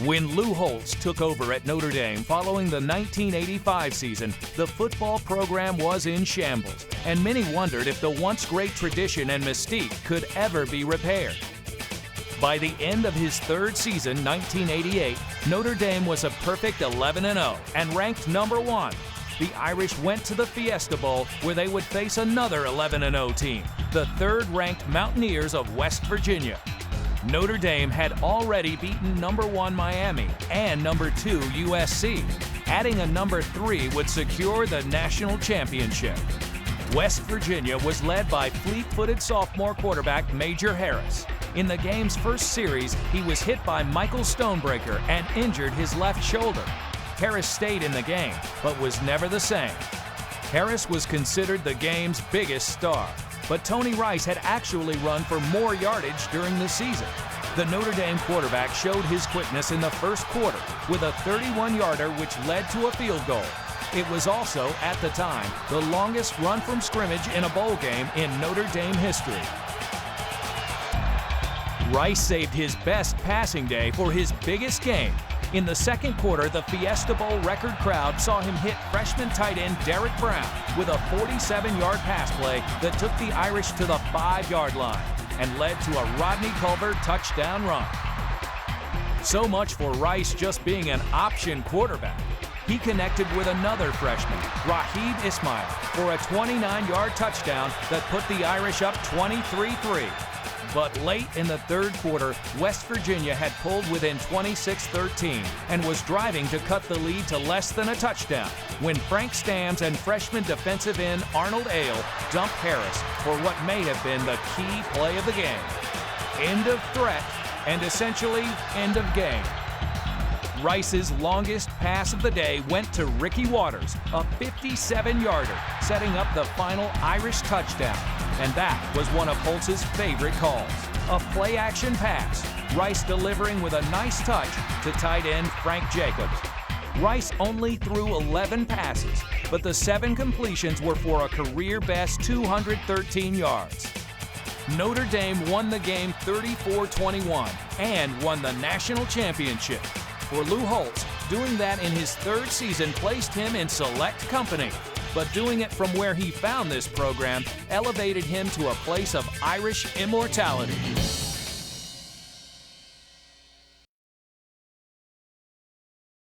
When Lou Holtz took over at Notre Dame following the 1985 season, the football program was in shambles, and many wondered if the once great tradition and mystique could ever be repaired. By the end of his third season, 1988, Notre Dame was a perfect 11-0 and ranked number 1. The Irish went to the Fiesta Bowl, where they would face another 11-0 team, the third-ranked Mountaineers of West Virginia. Notre Dame had already beaten number 1 Miami and number 2 USC. Adding a number 3 would secure the national championship. West Virginia was led by fleet-footed sophomore quarterback Major Harris. In the game's first series, he was hit by Michael Stonebreaker and injured his left shoulder. Harris stayed in the game, but was never the same. Harris was considered the game's biggest star, but Tony Rice had actually run for more yardage during the season. The Notre Dame quarterback showed his quickness in the first quarter with a 31-yarder which led to a field goal. It was also, at the time, the longest run from scrimmage in a bowl game in Notre Dame history. Rice saved his best passing day for his biggest game. In the second quarter, the Fiesta Bowl record crowd saw him hit freshman tight end Derek Brown with a 47-yard pass play that took the Irish to the 5-yard line and led to a Rodney Culver touchdown run. So much for Rice just being an option quarterback. He connected with another freshman, Raheem Ismail, for a 29-yard touchdown that put the Irish up 23-3. But late in the third quarter, West Virginia had pulled within 26-13 and was driving to cut the lead to less than a touchdown when Frank Stamms and freshman defensive end Arnold Ale dumped Harris for what may have been the key play of the game. End of threat and essentially end of game. Rice's longest pass of the day went to Ricky Waters, a 57-yarder, setting up the final Irish touchdown. And that was one of Holtz's favorite calls, a play-action pass, Rice delivering with a nice touch to tight end Frank Jacobs. Rice only threw 11 passes, but the 7 completions were for a career-best 213 yards. Notre Dame won the game 34-21 and won the national championship. For Lou Holtz, doing that in his third season placed him in select company. But doing it from where he found this program elevated him to a place of Irish immortality.